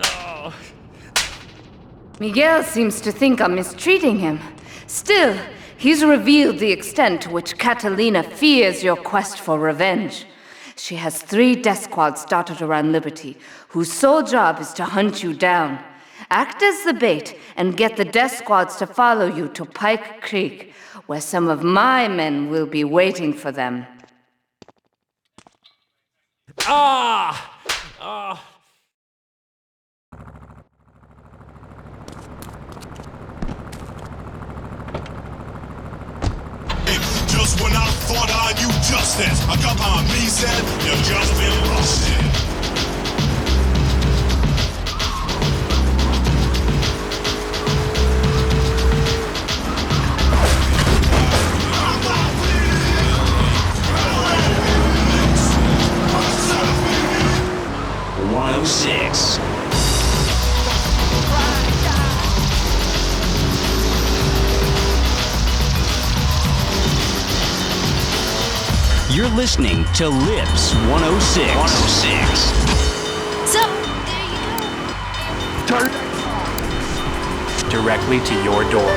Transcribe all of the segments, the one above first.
Oh. Miguel seems to think I'm mistreating him. Still, he's revealed the extent to which Catalina fears your quest for revenge. She has 3 death squads dotted around Liberty, whose sole job is to hunt you down. Act as the bait and get the death squads to follow you to Pike Creek, where some of my men will be waiting for them. Ah! Ah! Just when I thought I knew justice, I got my me said, you've just been busted. You're listening to Lips 106. So, there you go. Directly to your door.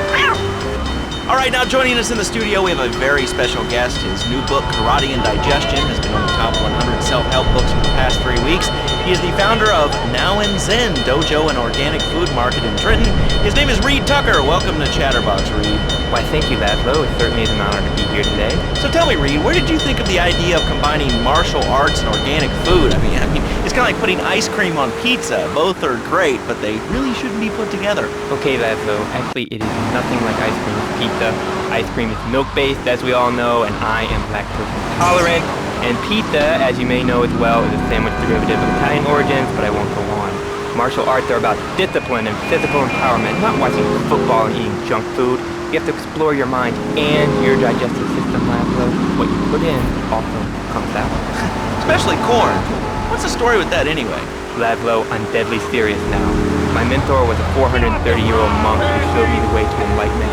All right, now joining us in the studio, we have a very special guest. His new book, Karate and Digestion, has been on the top 100 self-help books for the past 3 weeks. He is the founder of Now and Zen Dojo and Organic Food Market in Trenton. His name is Reed Tucker. Welcome to Chatterbox, Reed. Why, thank you, Laszlo. It certainly is an honor to be here today. So tell me, Reed, where did you think of the idea of combining martial arts and organic food? I mean, it's kind of like putting ice cream on pizza. Both are great, but they really shouldn't be put together. Okay, Laszlo. Actually, it is nothing like ice cream with pizza. Ice cream is milk-based, as we all know, and I am lactose intolerant. And pizza, as you may know as well, is a sandwich derivative of Italian origins, but I won't go on. Martial arts are about discipline and physical empowerment, not watching football and eating junk food. You have to explore your mind and your digestive system, Laszlo. What you put in also comes out. Especially corn. What's the story with that anyway? Laszlo, I'm deadly serious now. My mentor was a 430-year-old monk who showed me the way to enlightenment.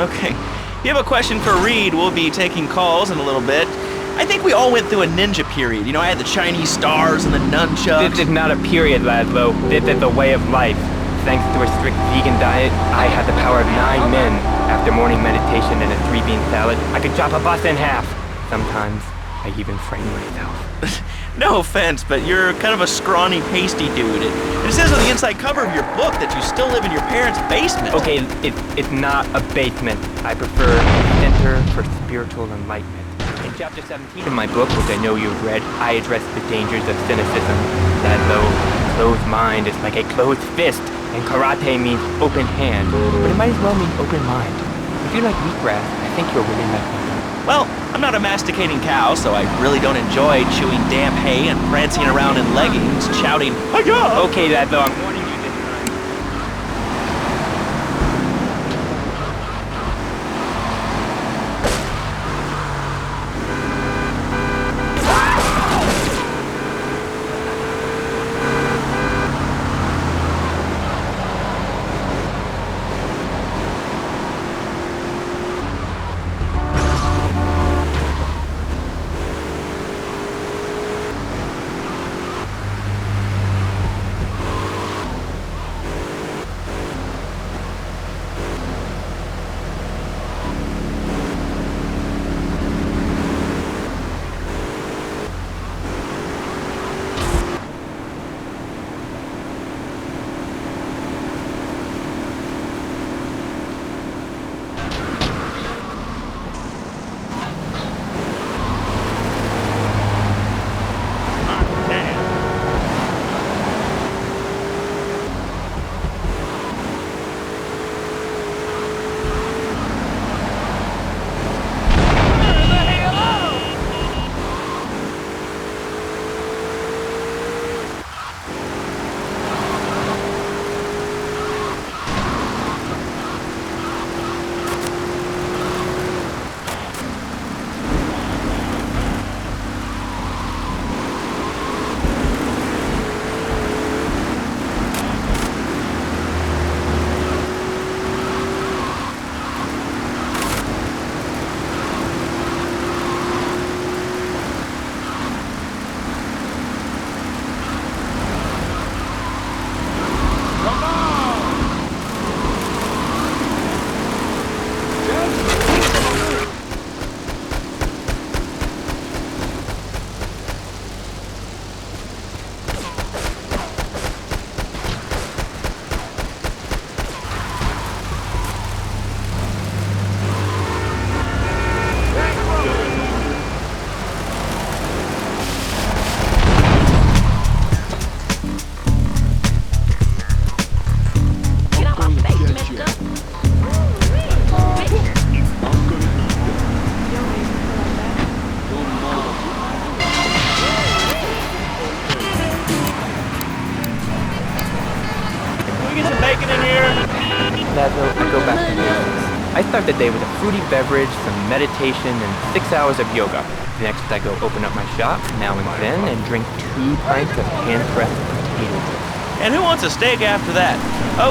Okay. If you have a question for Reed, we'll be taking calls in a little bit. I think we all went through a ninja period. You know, I had the Chinese stars and the nunchucks. This is not a period, Laszlo. This is a way of life. Thanks to a strict vegan diet, I had the power of 9 men. After morning meditation and a 3-bean salad, I could chop a bus in half. Sometimes, I even frame myself. No offense, but you're kind of a scrawny, pasty dude. It says on the inside cover of your book that you still live in your parents' basement. Okay, it's not a basement. I prefer a center for spiritual enlightenment. In chapter 17 of my book, which I know you've read, I address the dangers of cynicism. That though a closed mind is like a closed fist, and karate means open hand, but it might as well mean open mind. If you like wheatgrass, I think you'll really like me. Well, I'm not a masticating cow, so I really don't enjoy chewing damp hay and prancing around in leggings, shouting, "Hi-ya!" Okay, that though, I'm warning you this time. happening here? Lazo, I go back to basics. I start the day with a fruity beverage, some meditation, and 6 hours of yoga. Next, I go open up my shop, Now and Zen, and drink 2 pints of hand-pressed potato chips. And who wants a steak after that?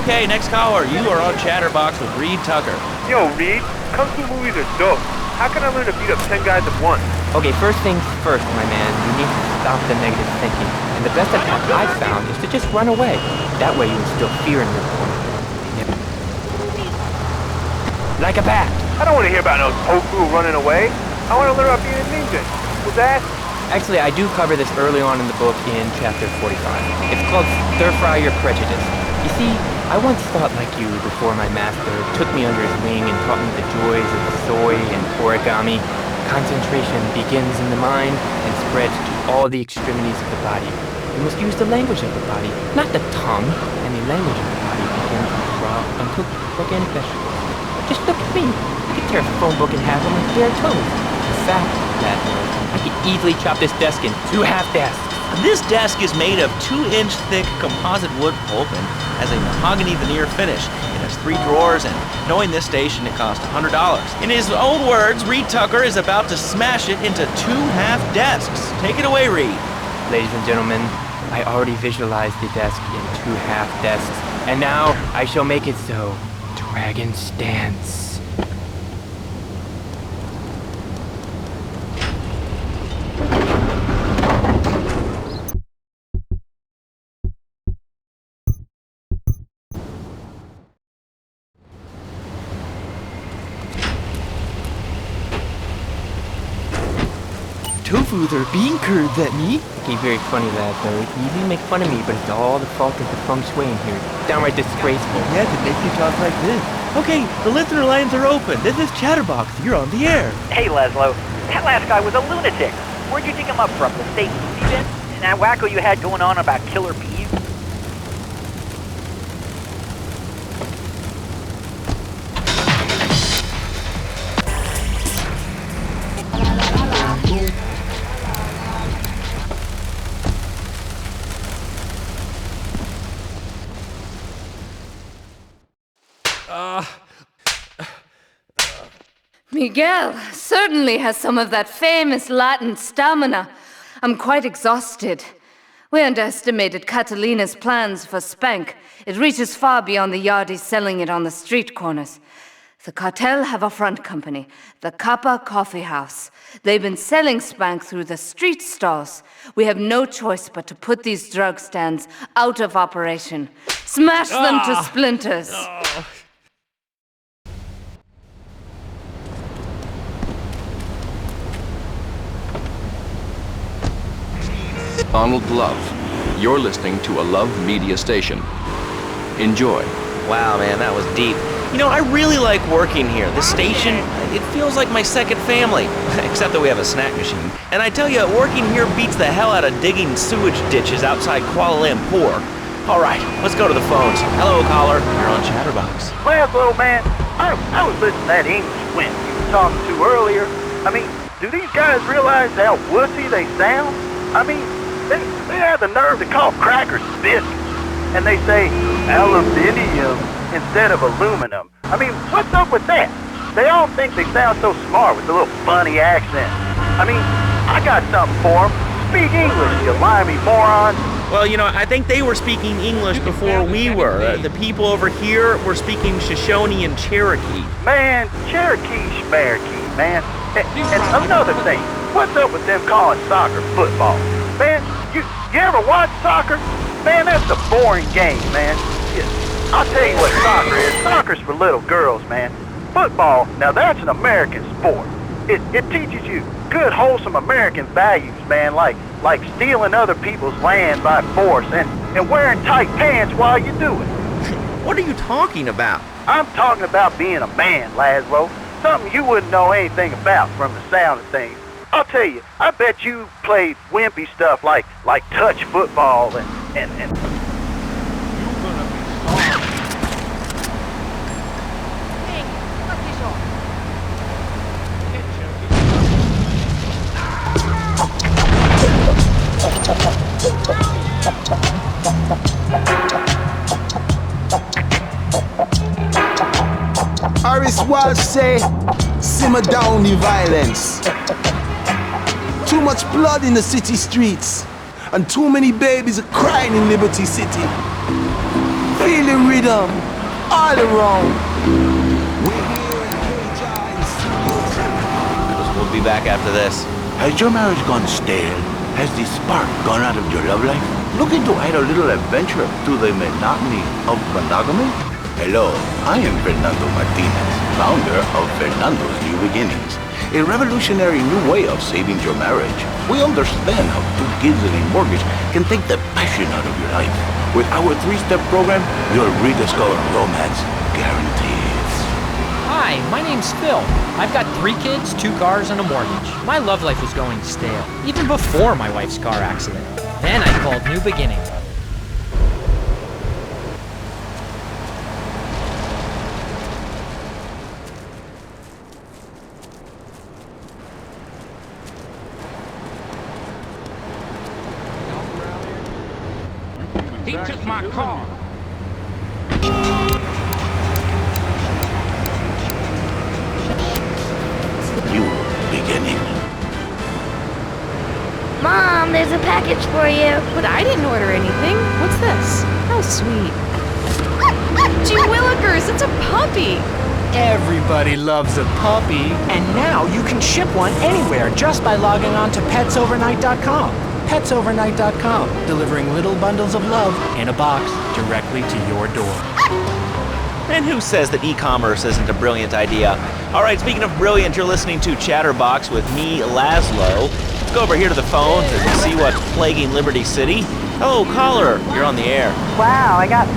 Okay, next caller, you are on Chatterbox with Reed Tucker. Yo, Reed, kung fu movies are dope. How can I learn to beat up 10 guys at once? Okay, first things first, my man. You need to stop the negative thinking. And the best attack I've found is to just run away. That way you instill fear in your opponent. Yep. Like a bat. I don't want to hear about no tofu running away. I want to learn about being a ninja. What's that? Actually, I do cover this early on in the book in chapter 45. It's called Stir Fry Your Prejudice. You see, I once thought like you before my master took me under his wing and taught me the joys of soy and origami. Concentration begins in the mind and spreads to all the extremities of the body. You must use the language of the body, not the tongue. And the language of the body begins with raw, uncooked organic vegetables. But just look at me. I could tear a phone book in half with my bare toes. In fact, I could easily chop this desk in 2 half desks. This desk is made of 2-inch thick composite wood pulp and has a mahogany veneer finish. It has 3 drawers, and knowing this station, it cost $100. In his own words, Reed Tucker is about to smash it into 2 half desks. Take it away, Reed. Ladies and gentlemen, I already visualized the desk in 2 half desks, and now I shall make it so. Dragon stance. Tofu, they're bean curds at me. Okay, very funny, lad, though. You usually make fun of me, but it's all the fault of the feng shui in here. It's downright disgraceful. Yeah, to make you talk like this. Okay, the listener lines are open. This is Chatterbox. You're on the air. Hey, Laszlo. That last guy was a lunatic. Where'd you dig him up from? The state movie bin? And that wacko you had going on about killer bees? Miguel certainly has some of that famous Latin stamina. I'm quite exhausted. We underestimated Catalina's plans for Spank. It reaches far beyond the yardies selling it on the street corners. The cartel have a front company, the Kappa Coffee House. They've been selling Spank through the street stalls. We have no choice but to put these drug stands out of operation. Smash them to splinters. Donald Love. You're listening to a Love Media station. Enjoy. Wow, man, that was deep. You know, I really like working here. This station, it feels like my second family. Except that we have a snack machine. And I tell you, working here beats the hell out of digging sewage ditches outside Kuala Lumpur. All right, let's go to the phones. Hello, caller. You're on Chatterbox. Laszlo, man, I was listening to that English wimp you were talking to earlier. I mean, do these guys realize how wussy they sound? I mean, they have the nerve to call crackers biscuits. And they say aluminium instead of aluminum. I mean, what's up with that? They all think they sound so smart with a little funny accent. I mean, I got something for them. Speak English, you limey moron. Well, you know, I think they were speaking English before we were. The people over here were speaking Shoshone and Cherokee. Man, Cherokee schmarokee, man. And another thing, what's up with them calling soccer football? Man, you ever watch soccer? Man, that's a boring game, man. I'll tell you what soccer is. Soccer's for little girls, man. Football, now that's an American sport. It teaches you good, wholesome American values, man, like stealing other people's land by force and wearing tight pants while you do it. What are you talking about? I'm talking about being a man, Laszlo. Something you wouldn't know anything about from the sound of things. I'll tell you, I bet you played wimpy stuff like touch football and Horace Walsh say, simmer down the violence. Too much blood in the city streets, and too many babies are crying in Liberty City. Feel the rhythm all around. We'll be back after this. Has your marriage gone stale? Has the spark gone out of your love life? Looking to add a little adventure to the monotony of monogamy? Hello, I am Fernando Martinez, founder of Fernando's New Beginnings, a revolutionary new way of saving your marriage. We understand how 2 kids and a mortgage can take the passion out of your life. With our 3-step program, you'll rediscover romance guaranteed. Hi, my name's Phil. I've got 3 kids, 2 cars, and a mortgage. My love life was going stale, even before my wife's car accident. Then I called New Beginning. He took my car. New Beginning. Mom, there's a package for you. But I didn't order anything. What's this? How sweet. Gee willikers, it's a puppy. Everybody loves a puppy. And now you can ship one anywhere just by logging on to petsovernight.com. Petsovernight.com, delivering little bundles of love in a box directly to your door. And who says that e-commerce isn't a brilliant idea? All right, speaking of brilliant, you're listening to Chatterbox with me, Laszlo. Let's go over here to the phones and see what's plaguing Liberty City. Hello, caller. You're on the air. Wow, I got...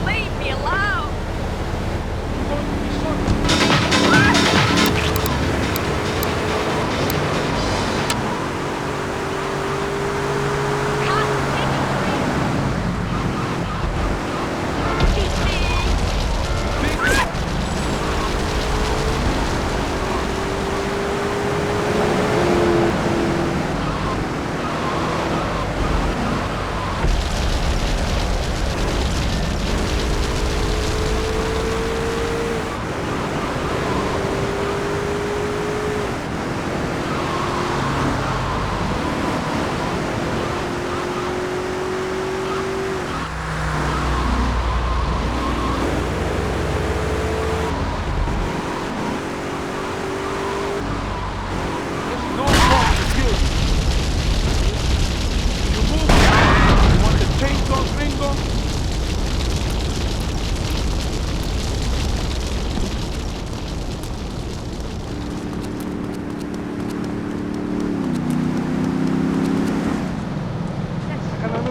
Leave me alone.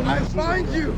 I find you!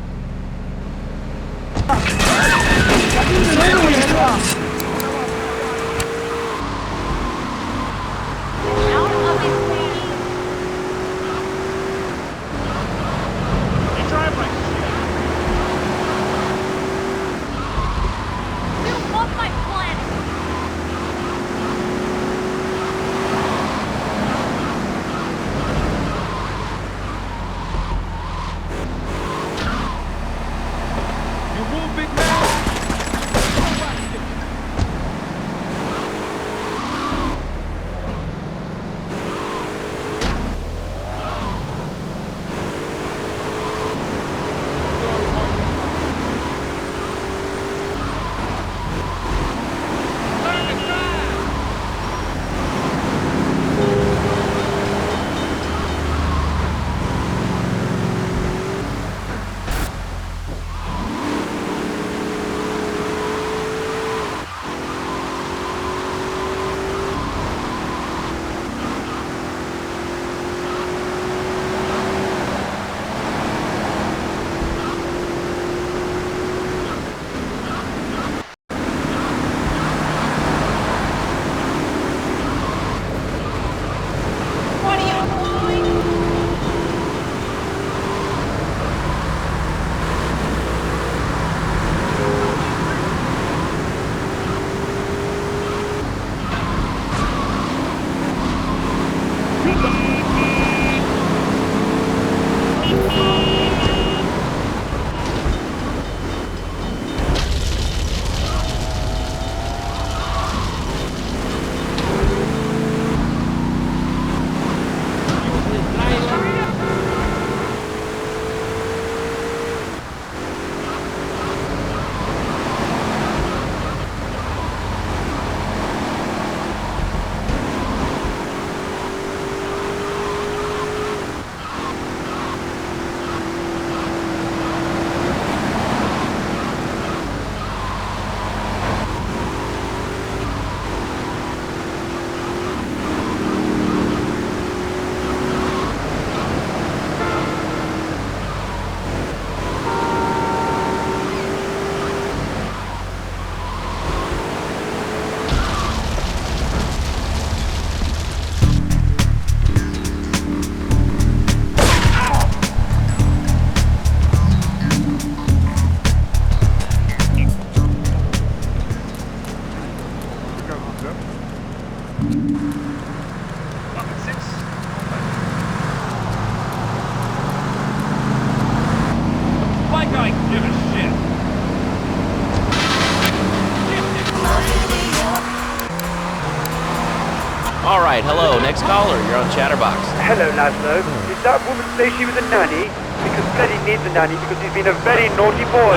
next caller. You're on Chatterbox. Hello, Laszlo. Did that woman say she was a nanny? Because Freddy needs a nanny because he's been a very naughty boy.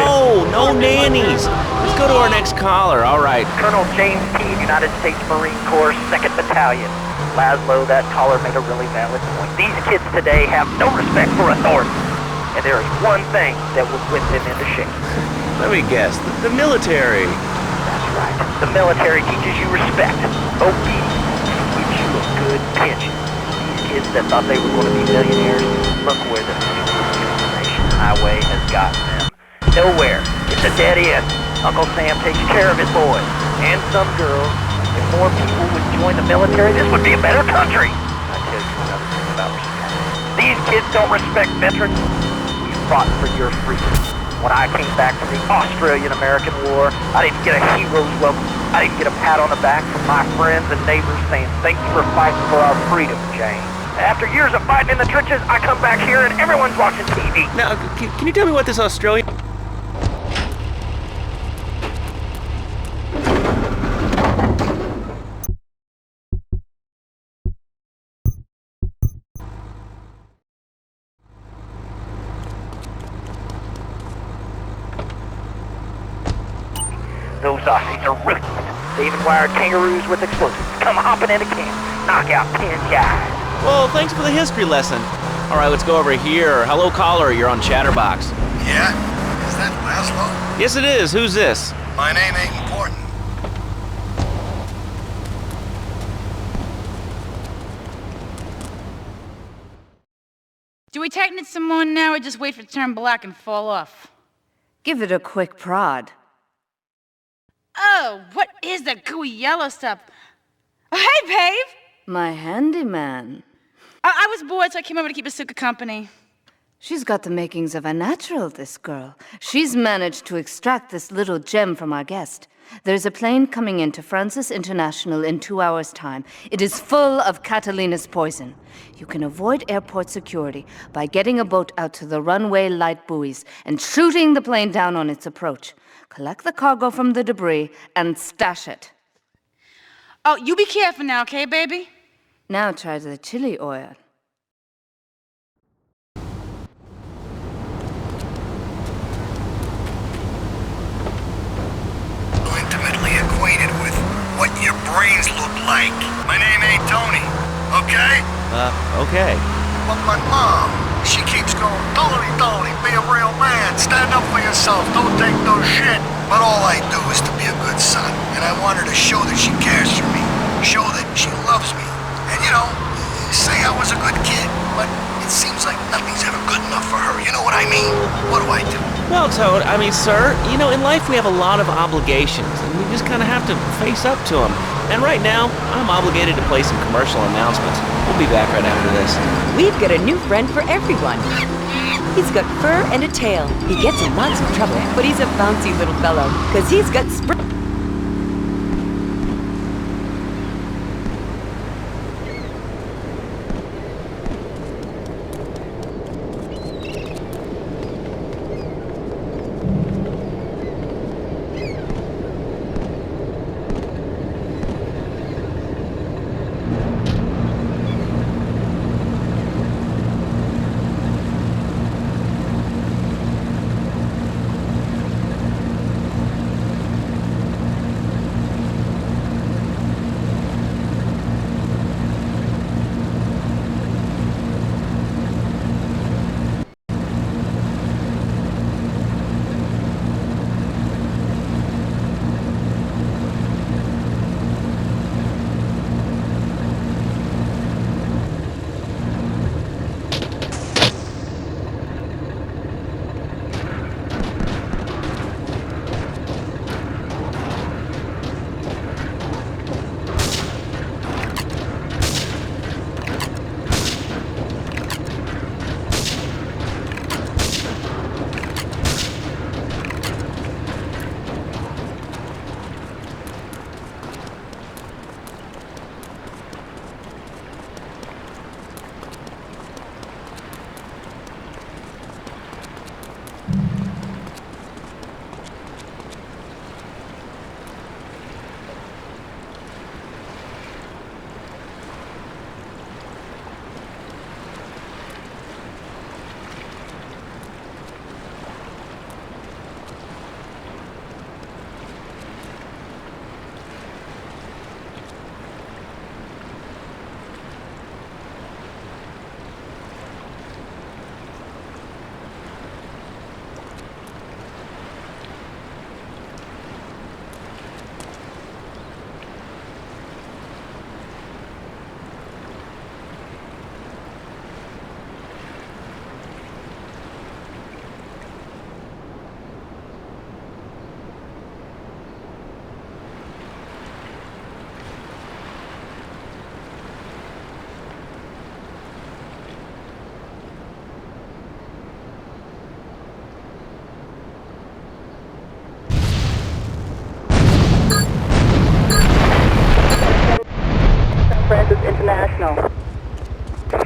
No nannies. Let's go to our next caller. All right. Colonel James T., United States Marine Corps, 2nd Battalion. Laszlo, that caller made a really valid point. These kids today have no respect for authority. And there is one thing that will whip them into shape. Let me guess. The military. That's right. The military teaches you respect, obedience, gives you a good pension. These kids that thought they were going to be millionaires, look where the information highway has gotten them. Nowhere. It's a dead end. Uncle Sam takes care of his boys and some girls. If more people would join the military, this would be a better country. I tell you another thing about respect. These kids don't respect veterans. We fought for your freedom. When I came back from the Australian-American War, I didn't get a hero's welcome. I didn't get a pat on the back from my friends and neighbors saying, thank you for fighting for our freedom, Jane. After years of fighting in the trenches, I come back here and everyone's watching TV. Now, can you tell me what this Australian... Those Aussies are ruthless. They even wired kangaroos with explosives. Come hopping into camp, knock out 10 guys. Well, thanks for the history lesson. All right, let's go over here. Hello, caller. You're on Chatterbox. Yeah? Is that Laszlo? Yes, it is. Who's this? My name ain't important. Do we tighten it some more now or just wait for it to turn black and fall off? Give it a quick prod. Oh, what is that gooey yellow stuff? Oh, hey, Pave! My handyman. I was bored, so I came over to keep Asuka company. She's got the makings of a natural, this girl. She's managed to extract this little gem from our guest. There's a plane coming into Francis International in 2 hours' time. It is full of Catalina's poison. You can avoid airport security by getting a boat out to the runway light buoys and shooting the plane down on its approach. Collect the cargo from the debris and stash it. Oh, you be careful now, okay, baby? Now try the chili oil. Intimately acquainted with what your brains look like. My name ain't Tony, okay? Okay. But my mom, she keeps going, Tony, be a real man, stand up for yourself, don't take no shit. But all I do is to be a good son, and I want her to show that she cares for me, show that she loves me. And you know, say I was a good kid, but it seems like nothing's ever good enough for her, you know what I mean? What do I do? Well, Toad, I mean, sir, you know, in life we have a lot of obligations, and we just kind of have to face up to them. And right now, I'm obligated to play some commercial announcements. We'll be back right after this. We've got a new friend for everyone. He's got fur and a tail. He gets in lots of trouble, but he's a bouncy little fellow, 'cause he's got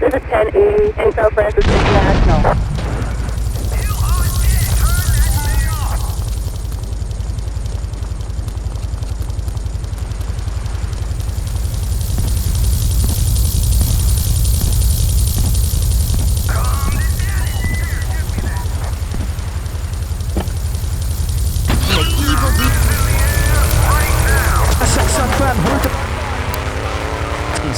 This is 1080 in South Francis International.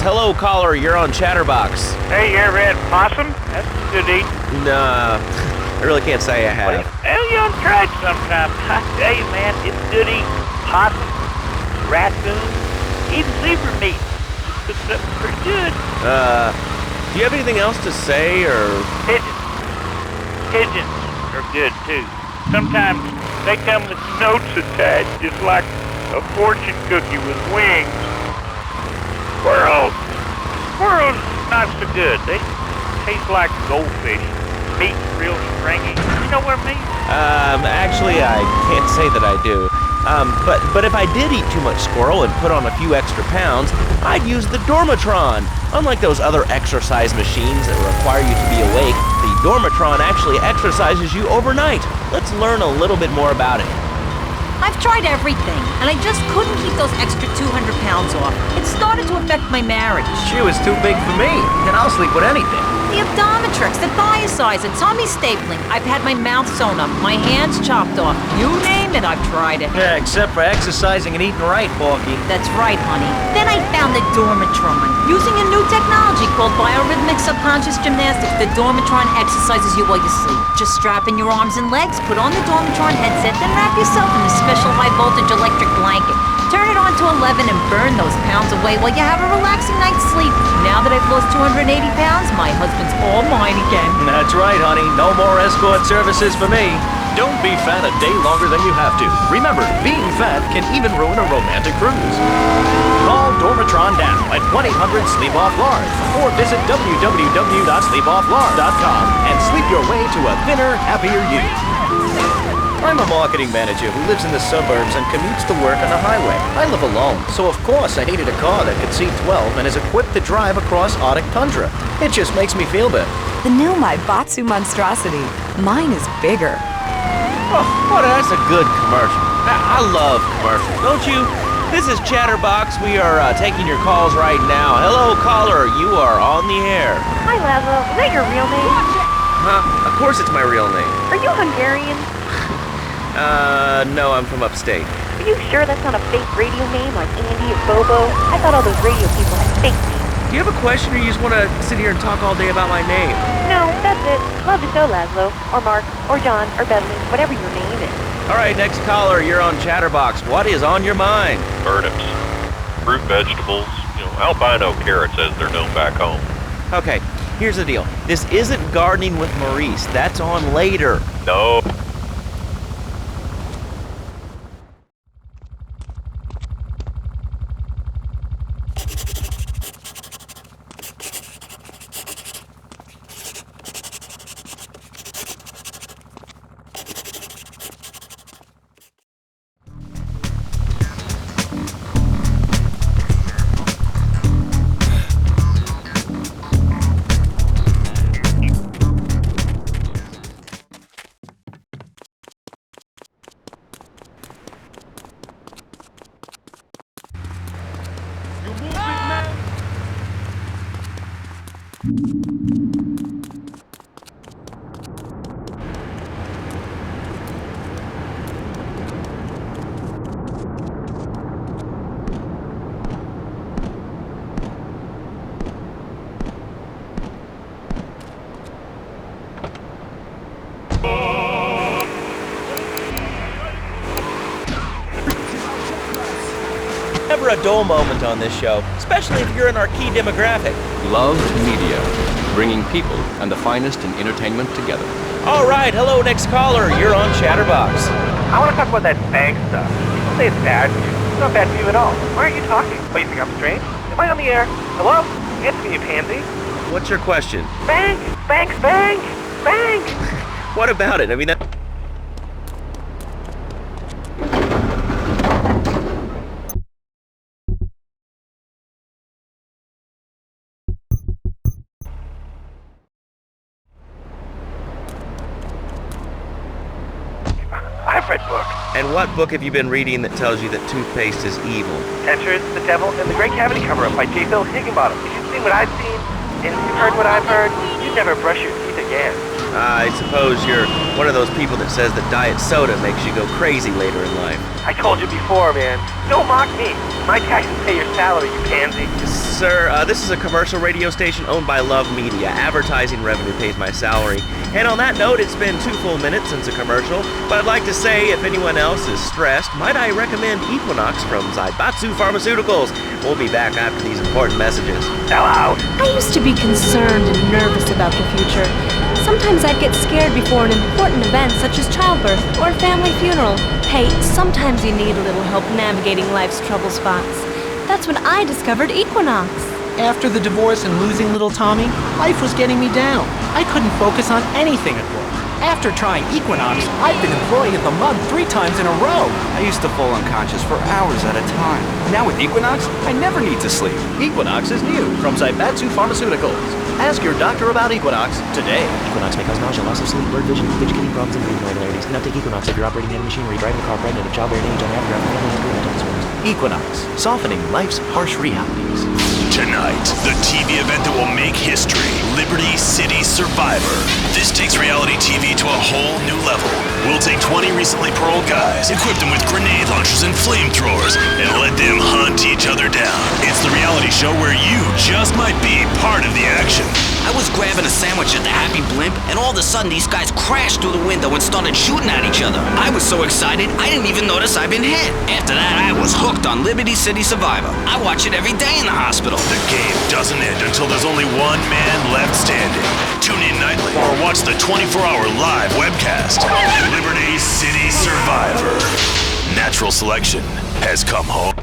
Hello, caller. You're on Chatterbox. Hey, you ever had possum? That's good eat. Nah, I really can't say I have. Well, you ought to try it sometime. I tell you, man, it's good eat. Possum, raccoon, even zebra meat. It's pretty good. Do you have anything else to say, or? Pigeons. Pigeons are good, too. Sometimes they come with notes attached, just like a fortune cookie with wings. Squirrels! Squirrels not so good. They taste like goldfish. Meat real stringy. You know what I mean? Actually, I can't say that I do. But if I did eat too much squirrel and put on a few extra pounds, I'd use the Dormatron. Unlike those other exercise machines that require you to be awake, the Dormatron actually exercises you overnight. Let's learn a little bit more about it. I've tried everything, and I just couldn't keep those extra 200 pounds off. It started to affect my marriage. She was too big for me, and I'll sleep with anything. The abdometrix, the thiazide, the tummy stapling. I've had my mouth sewn up, my hands chopped off. You name it, I've tried it. Yeah, except for exercising and eating right, Porky. That's right, honey. Then I found the Dormatron. Using a new technology called biorhythmic subconscious gymnastics, the Dormatron exercises you while you sleep. Just strap in your arms and legs, put on the Dormatron headset, then wrap yourself in the special high-voltage electric blanket. Turn it on to 11 and burn those pounds away while you have a relaxing night's sleep. Now that I've lost 280 pounds, my husband's all mine again. That's right, honey. No more escort services for me. Don't be fat a day longer than you have to. Remember, being fat can even ruin a romantic cruise. Call Dormatron now at 1-800-SLEEP-OFF-LARGE or visit www.sleepofflarge.com and sleep your way to a thinner, happier you. I'm a marketing manager who lives in the suburbs and commutes to work on the highway. I live alone, so of course I needed a car that could seat 12 and is equipped to drive across Arctic tundra. It just makes me feel better. The new Batsu monstrosity. Mine is bigger. Oh, that's a good commercial. I love commercials, don't you? This is Chatterbox. We are taking your calls right now. Hello, caller. You are on the air. Hi, Laszlo. Is that your real name? Huh? Of course it's my real name. Are you Hungarian? No, I'm from upstate. Are you sure that's not a fake radio name like Andy or Bobo? I thought all those radio people had fake names. Do you have a question, or you just want to sit here and talk all day about my name? No, that's it. Love to show Laszlo, or Mark, or John, or Beverly, whatever your name is. All right, next caller, you're on Chatterbox. What is on your mind? Turnips, fruit vegetables, albino carrots as they're known back home. Okay, here's the deal. This isn't Gardening with Maurice. That's on later. No. Never a dull moment on this show, especially if you're in our key demographic. Loved media, bringing people and the finest in entertainment together. All right, hello, next caller. You're on Chatterbox. I want to talk about that bank stuff. People say it's bad. It's not bad for you at all. Why aren't you talking? Oh, you think I'm strange? Am I on the air? Hello? Answer me, you pansy. What's your question? Bank! Banks! Bank! Bank! What about it? I mean, that... favorite book. And what book have you been reading that tells you that toothpaste is evil? Tensions, the Devil, and the Great Cavity Cover-Up by J. Phil Higginbottom. If you've seen what I've seen, and if you've heard what I've heard, you'd never brush your teeth again. I suppose you're one of those people that says that diet soda makes you go crazy later in life. I told you before, man. Don't mock me. My taxes pay your salary, you pansy. Sir, this is a commercial radio station owned by Love Media. Advertising revenue pays my salary. And on that note, it's been 2 full minutes since a commercial, but I'd like to say if anyone else is stressed, might I recommend Equinox from Zaibatsu Pharmaceuticals. We'll be back after these important messages. Hello. I used to be concerned and nervous about the future. Sometimes I'd get scared before an important event such as childbirth or a family funeral. Hey, sometimes you need a little help navigating life's trouble spots. That's when I discovered Equinox. After the divorce and losing little Tommy, life was getting me down. I couldn't focus on anything at work. After trying Equinox, I've been employed at the mud 3 times in a row. I used to fall unconscious for hours at a time. Now with Equinox, I never need to sleep. Equinox is new from Zaibatsu Pharmaceuticals. Ask your doctor about Equinox today. Equinox may cause nausea, loss of sleep, blurred vision, fidgeting problems, and breathing irregularities. Do not take Equinox if you're operating heavy machinery, driving a car, pregnant, of childbearing age, unhappy, or family history of mental disorders. Equinox, softening life's harsh realities. Tonight, the TV event that will make history, Liberty City Survivor. This takes reality TV to a whole new level. We'll take 20 recently paroled guys, equip them with grenade launchers and flamethrowers, and let them hunt each other down. It's the reality show where you just might be part of the action. I was grabbing a sandwich at the Happy Blimp, and all of a sudden these guys crashed through the window and started shooting at each other. I was so excited, I didn't even notice I'd been hit. After that, I was hooked on Liberty City Survivor. I watch it every day in the hospital. The game doesn't end until there's only one man left standing. Tune in nightly or watch the 24-hour live webcast. Liberty City Survivor. Natural selection has come home.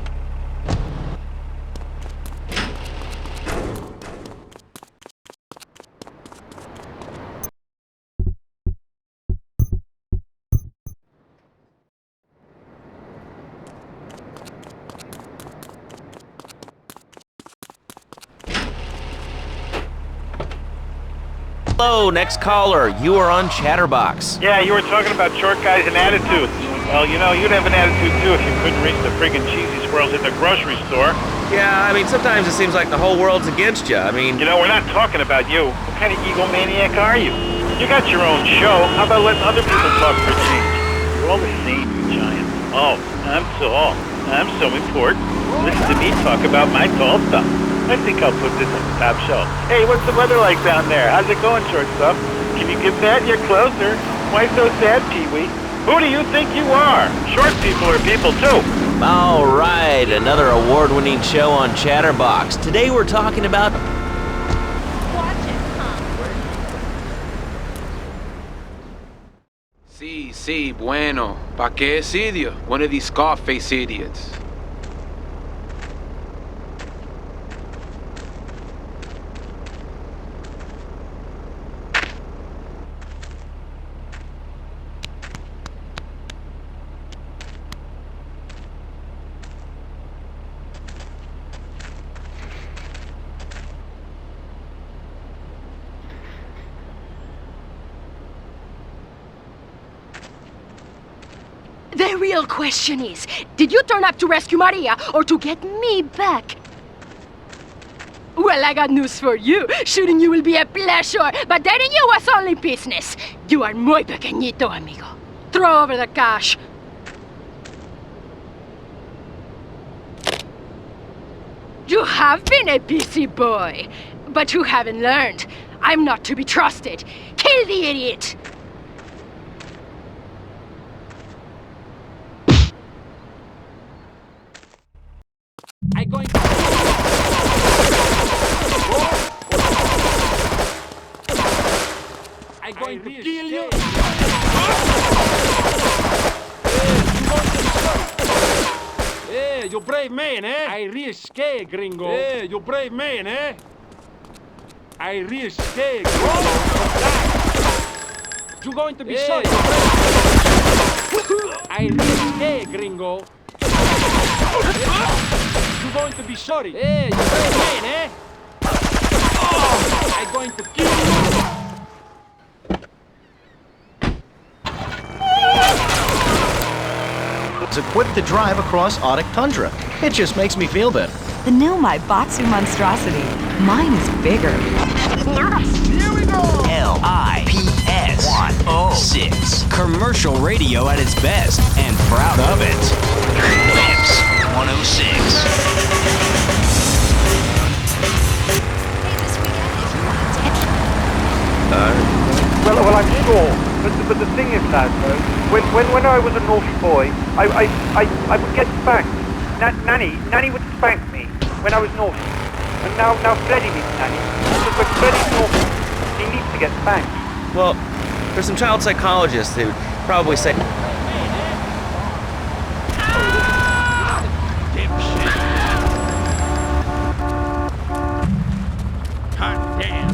Hello, next caller. You are on Chatterbox. Yeah, you were talking about short guys and attitudes. Well, you know, you'd have an attitude too if you couldn't reach the friggin' cheesy swirls at the grocery store. Yeah, I mean, sometimes it seems like the whole world's against you. I mean... You know, we're not talking about you. What kind of egomaniac are you? You got your own show. How about letting other people talk for a change? You're all the same, you giant. Oh, I'm tall. I'm so important. Listen to me talk about my tall stuff. I think I'll put this on the top shelf. Hey, what's the weather like down there? How's it going, shortstop? Can you get that? You're closer. Why so sad, Pee-wee? Who do you think you are? Short people are people, too. All right, another award-winning show on Chatterbox. Today we're talking about... Sí, bueno. ¿Pa qué es idiot? One of these Scarface idiots. The real question is, did you turn up to rescue Maria or to get me back? Well, I got news for you. Shooting you will be a pleasure, but dating you was only business. You are muy pequeñito, amigo. Throw over the cash. You have been a busy boy, but you haven't learned. I'm not to be trusted. Kill the idiot! I'm going to... I'm going to kill you! Hey, you brave man, eh? I risque, gringo. Hey, you brave man, eh? I risque, gringo. You're going to be sorry. I risque, gringo. You're going to be sorry. Hey, you brave man, eh? Oh, I'm going to kill you. is equipped to drive across Arctic tundra. It just makes me feel better. The new Batsu monstrosity. Mine is bigger. Here we go! LIPS 106. Commercial radio at its best, and proud of it. LIPS 106. Well, I'm sure. But the thing is that, when I was a naughty boy, I would get spanked. Nanny would spank me when I was naughty. And now Freddy needs Nanny. Because when Freddy's naughty, he needs to get spanked. Well, there's some child psychologists who'd probably say... Hot damn.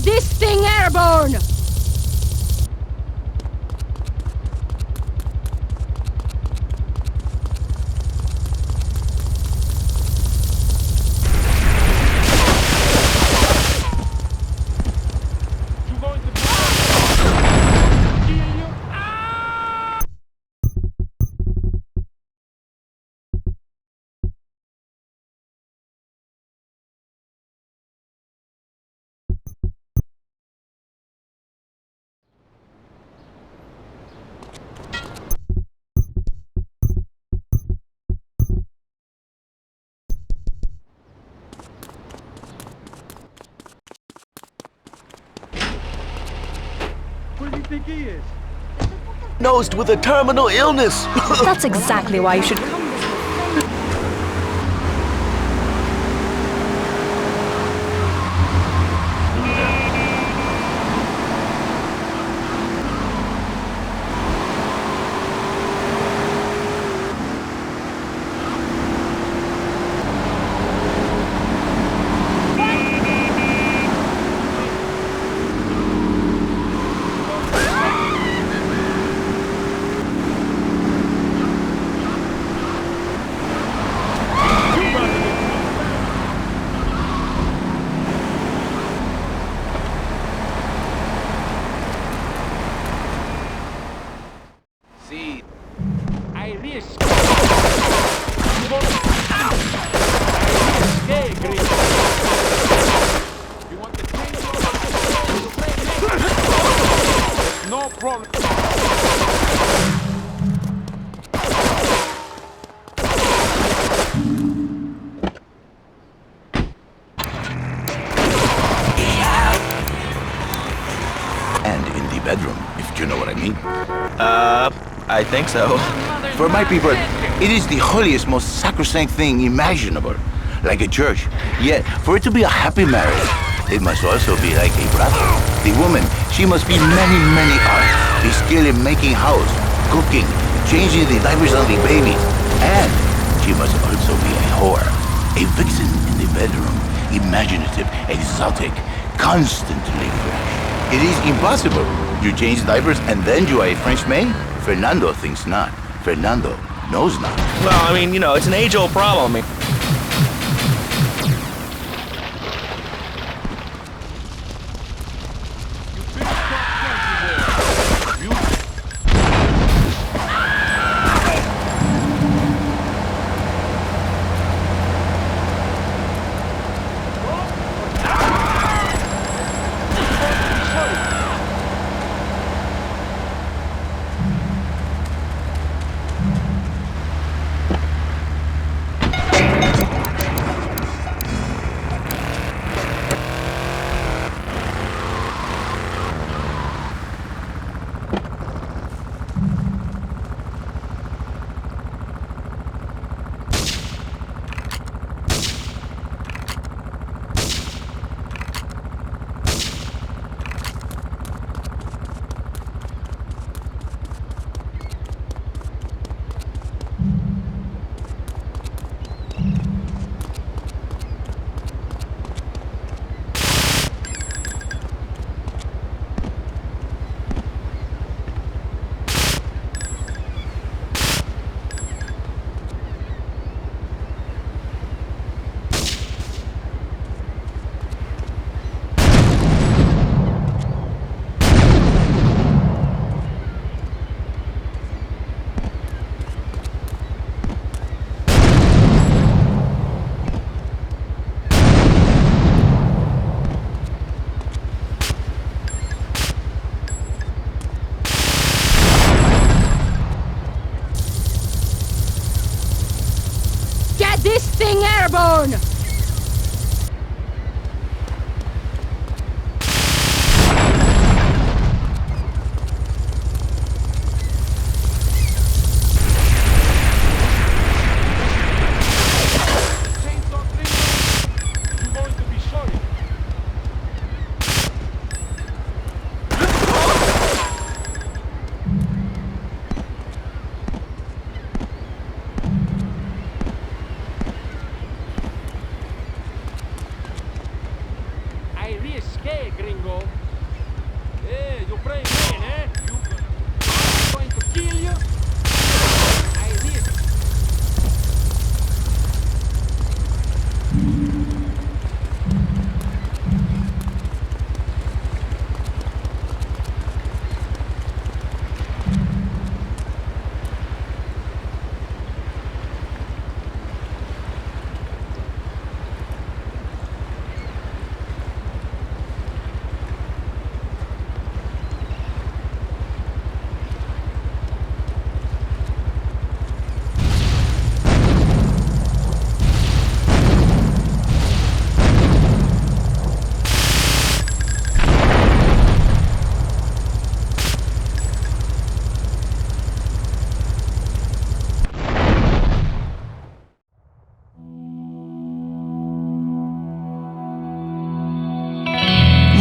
This thing airborne! Who do you think he is? Diagnosed with a terminal illness. That's exactly why you should come. No problem. And in the bedroom, if you know what I mean. I think so. For my people, it is the holiest, most sacrosanct thing imaginable. Like a church. Yet, for it to be a happy marriage, it must also be like a brother. The woman, she must be many, many arts. Be skilled in making house, cooking, changing the diapers on the babies. And she must also be a whore. A vixen in the bedroom. imaginative, exotic, constantly fresh. It is impossible. You change diapers and then you are a French maid? Fernando thinks not. Fernando knows not. Well, I mean, you know, it's an age-old problem. This thing airborne! Gringo. Hey, you pray man, eh? I'm going to kill you. I risk.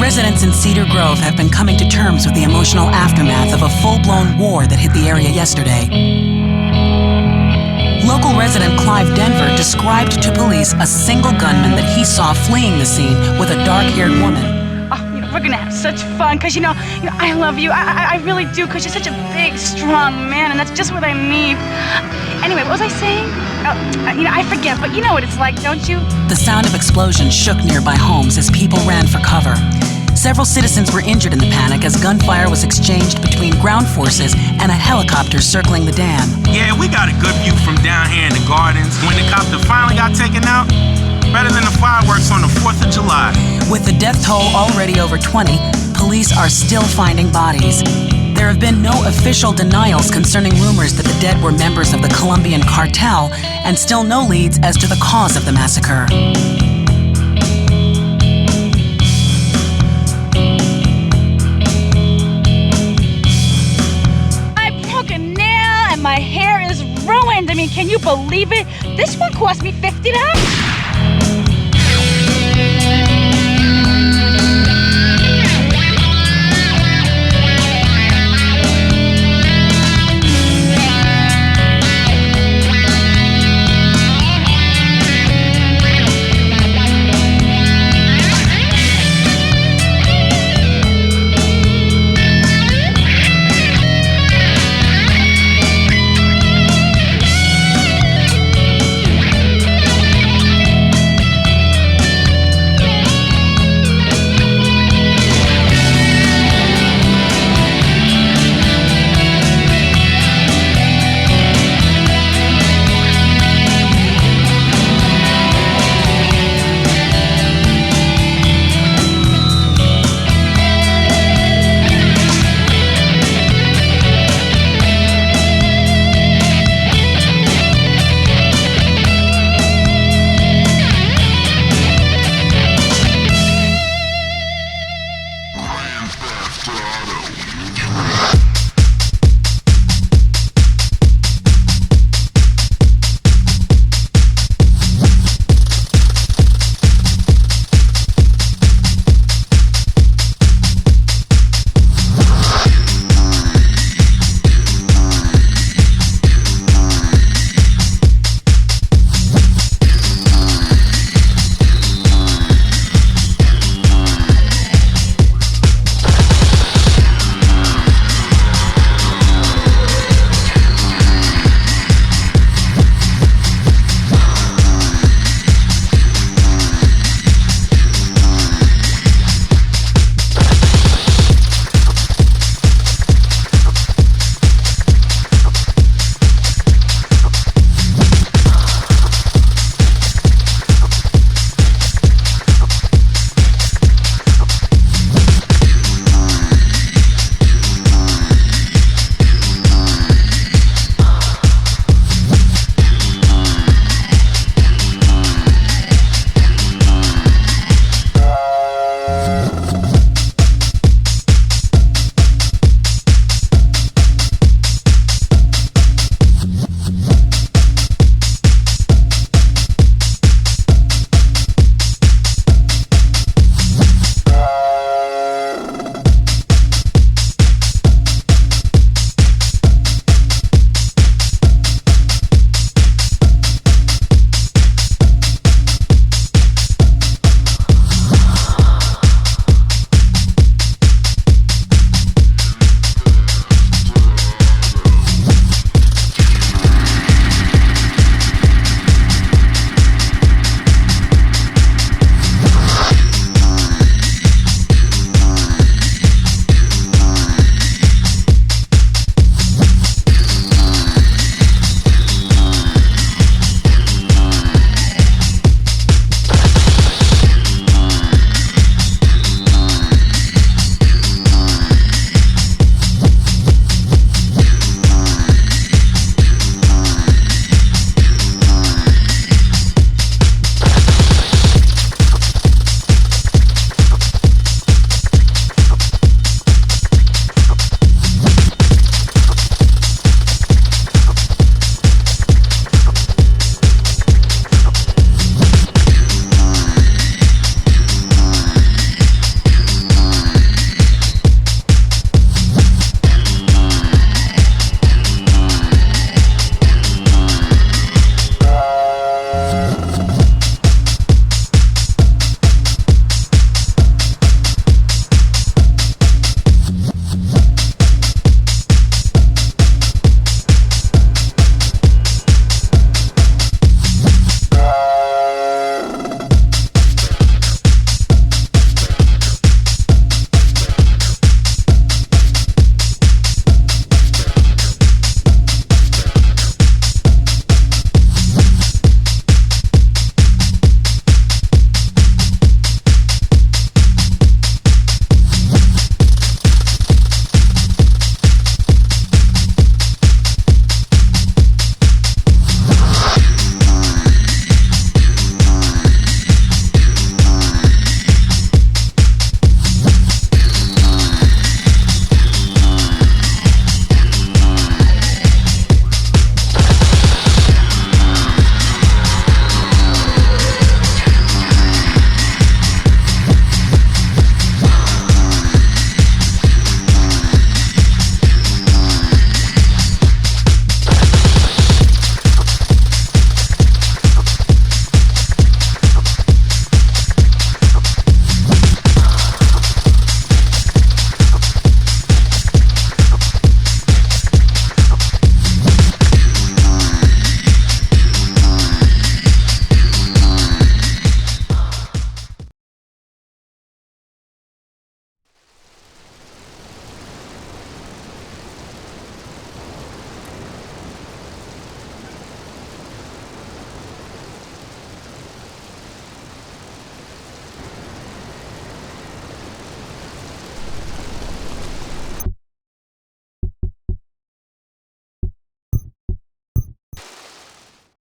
Residents in Cedar Grove have been coming to terms with the emotional aftermath of a full-blown war that hit the area yesterday. Local resident Clive Denver described to police a single gunman that he saw fleeing the scene with a dark-haired woman. Oh, we're gonna have such fun, cause you know, I love you. I really do, cause you're such a big, strong man, and that's just what I need. Anyway, what was I saying? I forget, but you know what it's like, don't you? The sound of explosions shook nearby homes as people ran for cover. Several citizens were injured in the panic as gunfire was exchanged between ground forces and a helicopter circling the dam. Yeah, we got a good view from down here in the gardens. When the copter finally got taken out, better than the fireworks on the 4th of July. With the death toll already over 20, police are still finding bodies. There have been no official denials concerning rumors that the dead were members of the Colombian cartel, and still no leads as to the cause of the massacre. My hair is ruined. I mean, can you believe it? This one cost me $50.